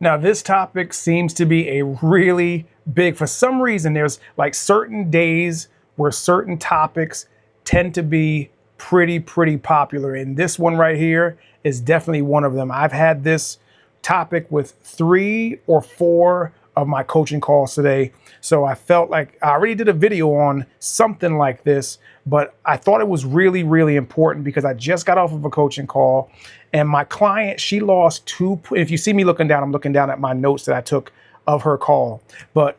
Now, this topic seems to be a really big, for some reason, there's like certain days where certain topics tend to be pretty popular. And this one right here is definitely one of them. I've had this topic with 3 or 4 of my coaching calls today. So I felt like I already did a video on something like this, but I thought it was really important because I just got off of a coaching call and my client, she lost if you see me looking down, I'm looking down at my notes that I took of her call, but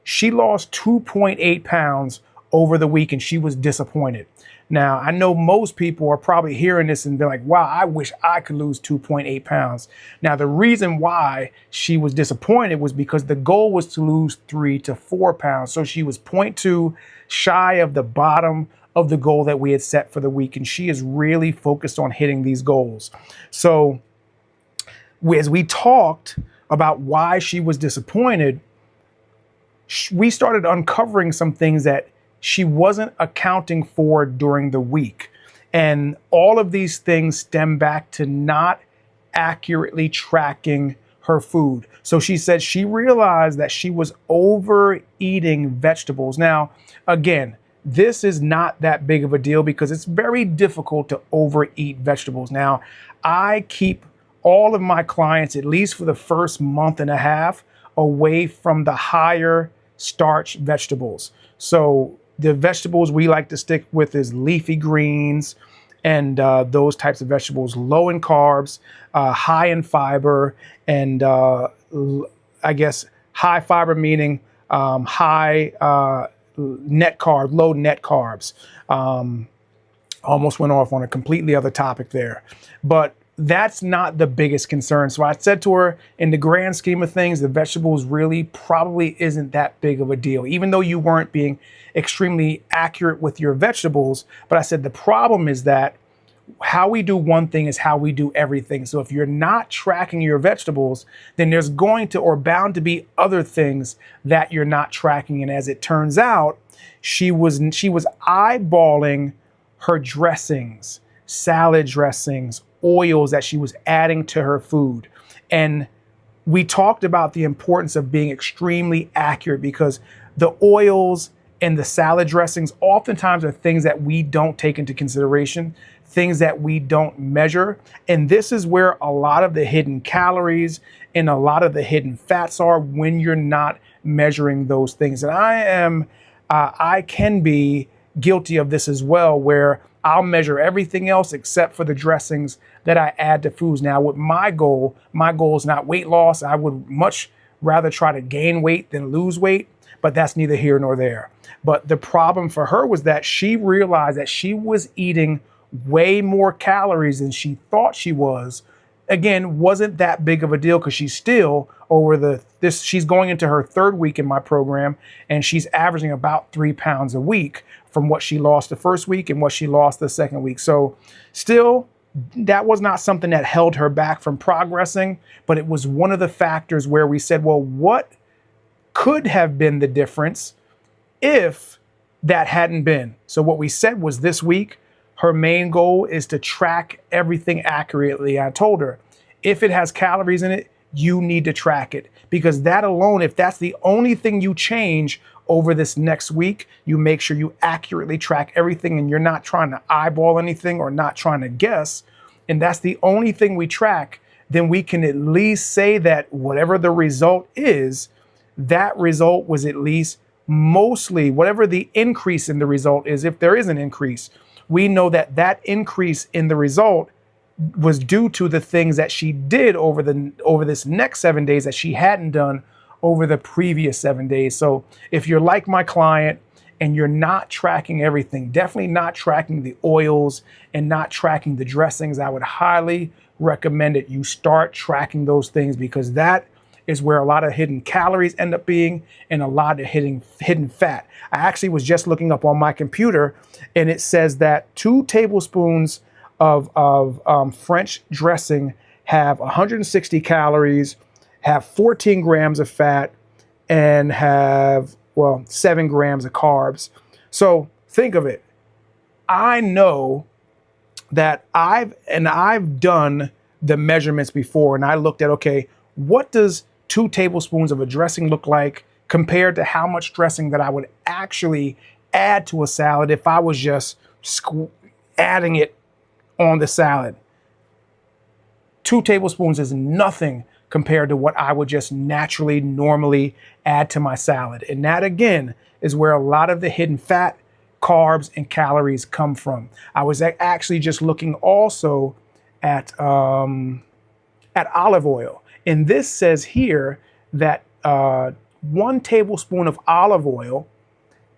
she lost 2.8 pounds over the week and she was disappointed. Now, I know most people are probably hearing this and be like, wow, I wish I could lose 2.8 pounds. Now, the reason why she was disappointed was because the goal was to lose 3 to 4 pounds. So she was 0.2 shy of the bottom of the goal that we had set for the week. And she is really focused on hitting these goals. So as we talked about why she was disappointed, we started uncovering some things that she wasn't accounting for during the week. And all of these things stem back to not accurately tracking her food. So she said she realized that she was overeating vegetables. Now, again, this is not that big of a deal because it's very difficult to overeat vegetables. Now, I keep all of my clients, at least for the first month and a half, away from the higher starch vegetables. So the vegetables we like to stick with is leafy greens and those types of vegetables, low in carbs, high in fiber, and I guess high fiber meaning high net carb, low net carbs. Almost went off on a completely other topic there, but that's not the biggest concern. So I said to her, in the grand scheme of things, the vegetables really probably isn't that big of a deal, even though you weren't being extremely accurate with your vegetables. But I said, the problem is that how we do one thing is how we do everything. So if you're not tracking your vegetables, then there's going to or bound to be other things that you're not tracking. And as it turns out, she was eyeballing her dressings, salad dressings, oils that she was adding to her food. And we talked about the importance of being extremely accurate because the oils and the salad dressings oftentimes are things that we don't take into consideration, things that we don't measure. And this is where a lot of the hidden calories and a lot of the hidden fats are when you're not measuring those things. And I can be guilty of this as well, where I'll measure everything else except for the dressings that I add to foods. Now, with my goal is not weight loss. I would much rather try to gain weight than lose weight, but that's neither here nor there. But the problem for her was that she realized that she was eating way more calories than she thought she was. Again, wasn't that big of a deal because she's still she's going into her 3rd week in my program and she's averaging about 3 pounds a week from what she lost the first week and what she lost the second week. So still, that was not something that held her back from progressing, but it was one of the factors where we said, well, what could have been the difference if that hadn't been? So what we said was this week, her main goal is to track everything accurately. I told her, if it has calories in it, you need to track it, because that alone, if that's the only thing you change over this next week, you make sure you accurately track everything and you're not trying to eyeball anything or not trying to guess. And that's the only thing we track, then we can at least say that whatever the result is, that result was at least mostly, whatever the increase in the result is, if there is an increase, we know that that increase in the result was due to the things that she did over this next 7 days that she hadn't done over the previous 7 days. So if you're like my client and you're not tracking everything, definitely not tracking the oils and not tracking the dressings, I would highly recommend that you start tracking those things, because that is where a lot of hidden calories end up being and a lot of hidden fat. I actually was just looking up on my computer and it says that 2 tablespoons of French dressing have 160 calories, have 14 grams of fat, and have, 7 grams of carbs. So think of it. I know that I've done the measurements before, and I looked at, okay, what does 2 tablespoons of a dressing look like compared to how much dressing that I would actually add to a salad if I was just adding it on the salad. 2 tablespoons is nothing compared to what I would just naturally, normally add to my salad. And that, again, is where a lot of the hidden fat, carbs, and calories come from. I was actually just looking also at olive oil. And this says here that 1 tablespoon of olive oil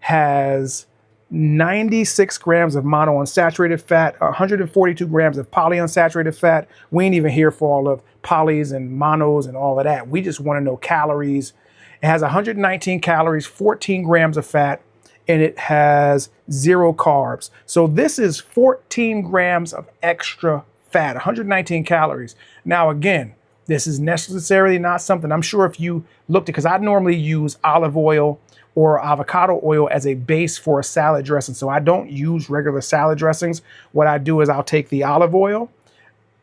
has 96 grams of monounsaturated fat, 142 grams of polyunsaturated fat. We ain't even here for all of polys and monos and all of that. We just want to know calories. It has 119 calories, 14 grams of fat, and it has 0 carbs. So this is 14 grams of extra fat, 119 calories. Now, again, this is necessarily not something, I'm sure if you looked at, because I normally use olive oil or avocado oil as a base for a salad dressing. So I don't use regular salad dressings. What I do is I'll take the olive oil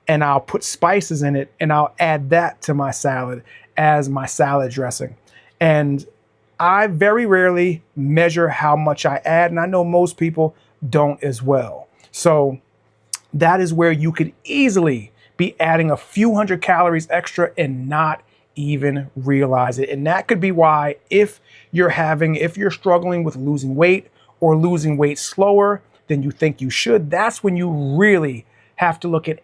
and I'll put spices in it and I'll add that to my salad as my salad dressing. And I very rarely measure how much I add, and I know most people don't as well. So that is where you could easily be adding a few hundred calories extra and not even realize it. And that could be why if you're struggling with losing weight or losing weight slower than you think you should, that's when you really have to look at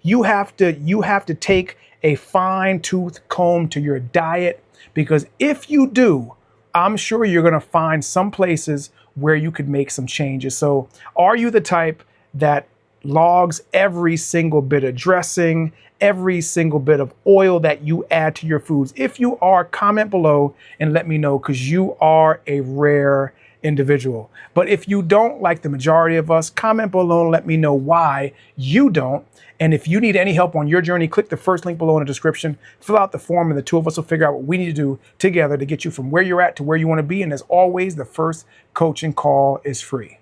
you have to take a fine-tooth comb to your diet, because if you do, I'm sure you're going to find some places where you could make some changes. So are you the type that logs every single bit of dressing, every single bit of oil that you add to your foods? If you are, comment below and let me know, because you are a rare individual. But if you don't, like the majority of us, comment below and let me know why you don't. And if you need any help on your journey, click the first link below in the description, fill out the form, and the two of us will figure out what we need to do together to get you from where you're at to where you want to be. And as always, the first coaching call is free.